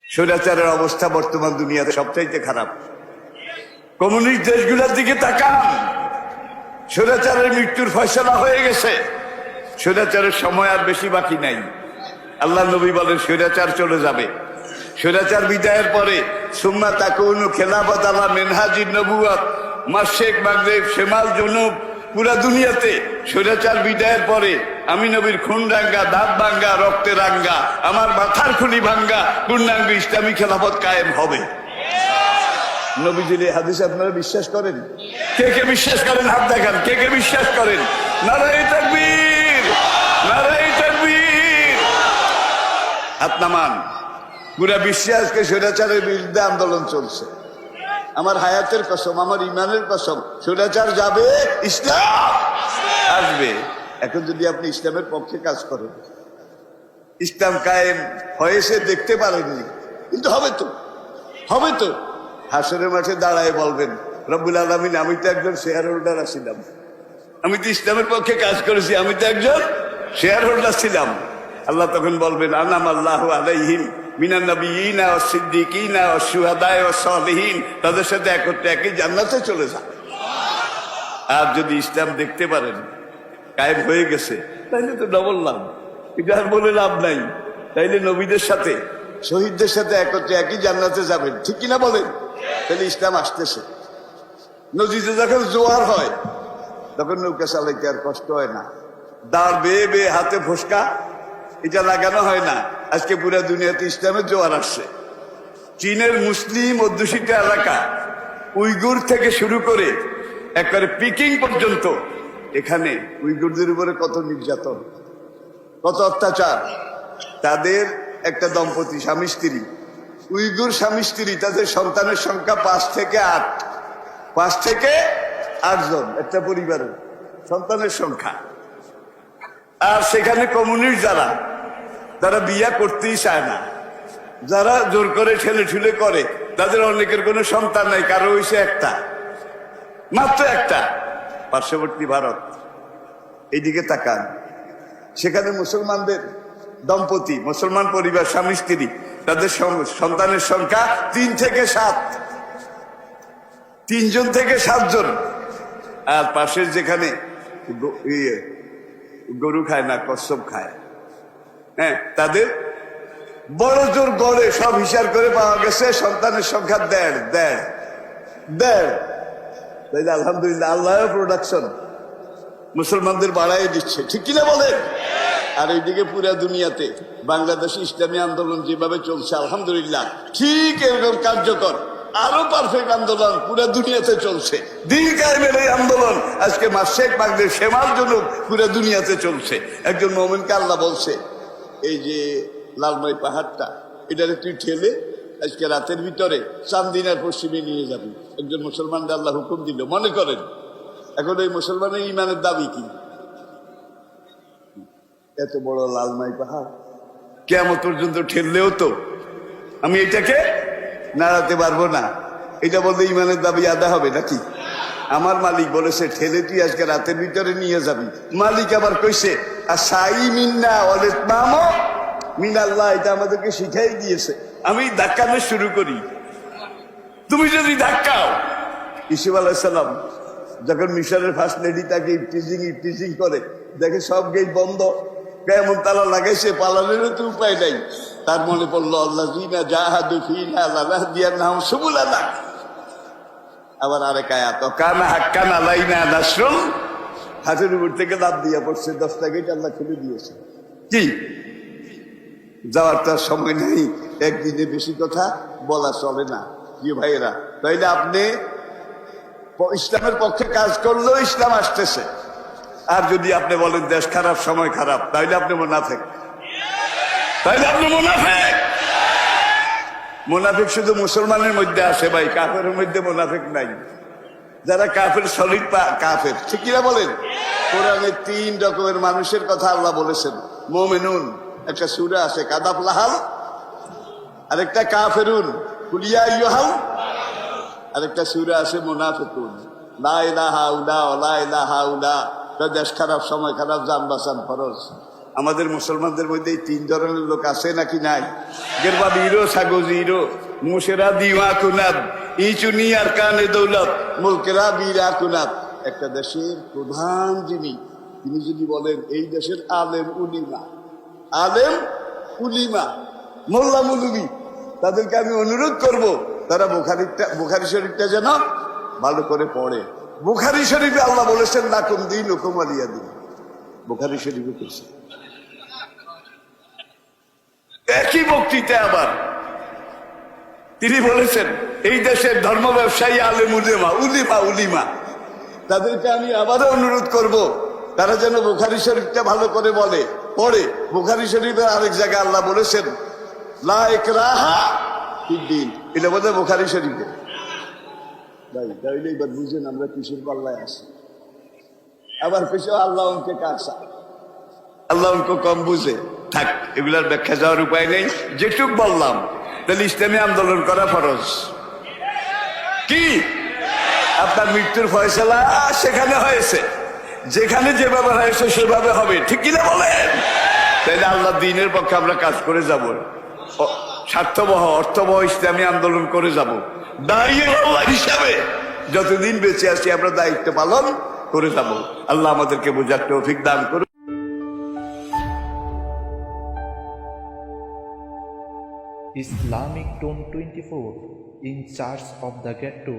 স্বৈরাচারের অবস্থা বর্তমান দুনিয়াতে সবচাইতে খারাপ। কমিউনিস্ট দেশগুলোর দিকে তাকান, স্বৈরাচারের মৃত্যুর ফয়সালা হয়ে গেছে, স্বৈরাচারের সময় আর বেশি বাকি নাই। আল্লাহ নবী বলেন স্বৈরাচার চলে যাবে, স্বৈরাচার বিদায়ের পরে সুম্মা তাকুনু খেলাফত আলা মিনহাজিন নবুওয়াত, মাশরিক মাগরিব শিমাল জুনুব, পুরা দুনিয়াতে স্বৈরাচার বিদায়ের পরে আমি নবীর খুন রাঙ্গা, দাঁত ভাঙ্গা, রক্তে রাঙ্গা, আমার মাথার খুলি ভাঙ্গা পূর্ণাঙ্গ ইসলামী খেলাফত কায়েম হবে। নবীজির এই হাদিস আপনারা বিশ্বাস করেন? কে কে বিশ্বাস করেন হাত দেখান, কে কে বিশ্বাস করেন? নারায়ে তাকবীর, নারায়ে তাকবীর। হাত নামান। পুরা বিশ্বে আজকে স্বৈরাচারের বিরুদ্ধে আন্দোলন চলছে। আমার হায়াতের কসম, আমার ইমানের কসম, স্বৈরাচার যাবে, ইসলাম আসবে। এখন যদি আপনি ইসলামের পক্ষে কাজ করেন, ইসলাম কায়েম হয়েছে দেখতে পারেননি, কিন্তু হবে তো, হবে তো। হাসরের মাঠে দাঁড়ায় বলবেন রব্বুল আলামিন, আমি তো একজন শেয়ার হোল্ডার ছিলাম, আমি তো ইসলামের পক্ষে কাজ করেছি, আমি তো একজন শেয়ার হোল্ডার ছিলাম। আল্লাহ তখন বলবেন আনামাল্লাহু আলাইহিম মিনান নাবিয়িনা ওয়াস সিদ্দিকিনা ওয়াস শুহাদায়ে ওয়াস সালিহিন, তাদের সাথে একত্রে একই জান্নাতে চলে যান। আর যদি ইসলাম দেখতে পারেন কায়েম হয়ে গেছে, তাইলে তো ডবল লাভ, এটা আর বলে লাভ নাই। তাইলে নবীদের সাথে শহীদদের সাথে একত্রে একই জান্নাতে যাবেন, ঠিক কিনা বলেন? তাহলে ইসলাম আসতেছে। নদীতে যখন জোয়ার হয় তখন নৌকা চালাইতে আর কষ্ট হয় না, দাঁড় বেয়ে বেয়ে হাতে ফসকা এটা লাগানো হয় না। আজকে পুরা দুনিয়াতে ইসলামের জোয়ার আসছে। চীনের মুসলিম অধ্যুষিত এলাকা উইগুর থেকে শুরু করে একবারে পিকিং পর্যন্ত, এখানে উইগুরদের উপরে কত নির্যাতন, কত অত্যাচার। তাদের একটা দম্পতি স্বামী স্ত্রী, উইগুর স্বামী স্ত্রী, তাদের সন্তানের সংখ্যা 5 থেকে 8, 5 থেকে 8 জন একটা পরিবারের সন্তানের সংখ্যা। আর সেখানে কমিউনিস্ট যারা বিয়া করতেই চায় না, যারা জোর করে ঠেলে ঠুলে করে, তাদের অনেকের কোনো সন্তান নাই, কারো হয়েছে একটা, মাত্র একটা। পার্শ্ববর্তী ভারত, এইদিকে তাকান, সেখানে মুসলমানদের দম্পতি, মুসলমান পরিবার স্বামী স্ত্রী, তাদের সন্তানের সংখ্যা 3 থেকে 7, 3 জন থেকে 7 জন। আর পাশের যেখানে গরু খায় না, কচ্ছপ খায়, হ্যাঁ, তাদের বড় জোর গড়ে সব হিসাব করে পাওয়া গেছে সন্তানের সংখ্যা 1.5। তাইলে আলহামদুলিল্লাহ, আল্লাহ প্রোডাকশন মুসলমানদের বাড়াই দিচ্ছে, ঠিক কিনা বলেন? আর এইদিকে পুরা দুনিয়াতে বাংলাদেশ ইসলামী আন্দোলন যেভাবে চলছে, আলহামদুলিল্লাহ ঠিক এরকম কার্যকর আরো পারফেক্ট আন্দোলন পুরা দুনিয়াতে চলছে। দিন কায়েমের এই আন্দোলন আজকে মাশরিক মাগরিব শিমাল জুনুব পুরা দুনিয়াতে চলছে। একজন মুমিনকে আল্লাহ বলছে, এই যে লালমাই পাহাড়টা, এটারে তুই ঠেলে আজকে রাতের ভিতরে চান্দিনার পশ্চিমে নিয়ে যাবি। একজন মুসলমানকে আল্লাহ হুকুম দিল। মনে করেন এখন এই মুসলমানের ইমানের দাবি কি? এত বড় লালমাই পাহাড় কিয়ামত পর্যন্ত ঠেললেও তো আমি এটাকে নাড়াতে পারবো না, এটা বলতে ইমানের দাবি আদা হবে নাকি? আমার মালিক বলেছে ঠেলে তুই আজকে রাতের ভিতরে নিয়ে যাবি। মালিক আবার কইছে আর সাই মিন্না ওয়ালিতমামু মিনাল্লাহ, এটা আমাদেরকে শিখাই দিয়েছে। আমি ধাক্কানো শুরু করি, তুমি যদি ধাক্কাও। ইসুফ আলাইহিস সালাম যখন মিশরের ফার্স্ট লেডি তাকে ইফটিজিং করে, দেখে সব গেট বন্ধ, কেমন তালা লাগাইছে, পালানোরও তো উপায় নাই। তার মনে পড়লো আল্লাযীনা জাহাদু ফীনা লানাহদিয়ান্নাহুম সুবুলানা। আবার আরেক আয়াত, কানা হাক্কান আলাইনা নাসরুল, হাতের উপর থেকে লাফ দিয়া পড়ছে, 10টা গেট আল্লাহ খুলে দিয়েছে। কি যাওয়ার তার সময় নেই, একদিনে বেশি কথা বলা চলে না। কি ভাইয়েরা, তাইলে আপনি ইসলামের পক্ষে কাজ করলেও ইসলাম আসতেছে। আর যদি আপনি বলেন দেশ খারাপ, সময় খারাপ, তাইলে আপনি মুনাফিক, তাইলে আপনি মুনাফিক। মুনাফিক শুধু মুসলমানের মধ্যে আসে ভাই, কাফেরের মধ্যে মুনাফিক নাই। যারা কাফের সলিড কাফের, ঠিক কিনা বলেন? কোরআনে 3 রকমের মানুষের কথা আল্লাহ বলেছেন। মুমিনুন একটা সূরা আছে কাদাফ লাহাল, আরেকটা কাফেরুন কুলিয়া আইয়ুহাল, আরেকটা সূরা আছে মুনাফিকুন লা ইলাহা ইল্লা ওয়া লা ইলাহা ইল্লা। দেশ খারাপ, সময় খারাপ, জান বাঁচান ফরজ। আমাদের মুসলমানদের মধ্যে এই তিন ধরনের লোক আছে নাকি নাই? গেরবা বীরো সাগজিরো মুশেরা দিওয়া কুনাদ ইচুনি আর কানে দৌলত মুলকেরা বীরা কুনাদ। একটা দেশের প্রধান যিনি, তিনি যদি বলেন এই দেশের আলেম উলিমা, আলেম উলিমা মোল্লা মুলুবি, তাদেরকে আমি অনুরোধ করব তারা বুখারী শরীফটা যেন ভালো করে পড়ে। বুখারী শরীফে আল্লাহ বলেছেন লাকুম দীনুকুম ওয়ালিয়া দীন, বুখারী শরীফে করছে। একই বক্তৃতায় আবার তিনি বলেছেন এই দেশের ধর্ম ব্যবসায়ী আলেম উলেমা উলিমা উলিমা, তাদেরকে আমি আবারও অনুরোধ করব তারা যেন বুখারী শরীফটা ভালো করে বলে পড়ে। বুখারী শরীফের আরেক জায়গায় আল্লাহ বলেছেন লা ইকরাহা ফিদ্দীন, এটা বোধহয় বুখারী শরীফে। ভাই তাইলে এবার বুঝেন আমরা কিসের পাল্লায় আসি। আবার পেছনে আল্লাহ অঙ্কে কাঁচা, আল্লাহ অঙ্ক কম বুঝে থাক, এগুলার ব্যাখ্যা যাওয়ার উপায় নেই। যেটুক বললাম তাহলে ইসলামী আন্দোলন করা ফরজ। কি আপনার মৃত্যুর ফয়সালা সেখানে হয়েছে, যেখানে যেভাবে হয়েছে সেভাবে হবে, ঠিক কিনা বলেন? তাইলে আল্লাহ দ্বীনের পক্ষে আমরা কাজ করে যাব, স্বার্থবহ অর্থবহ ইসলামী আন্দোলন করে যাব। দাঁড়িয়ে আল্লাহ হিসাবে যতদিন বেঁচে আছি আমরা দায়িত্ব পালন করে যাব। আল্লাহ আমাদেরকে বোঝার তৌফিক দান করুন। Islamic Tone 24 in charge of the ghetto.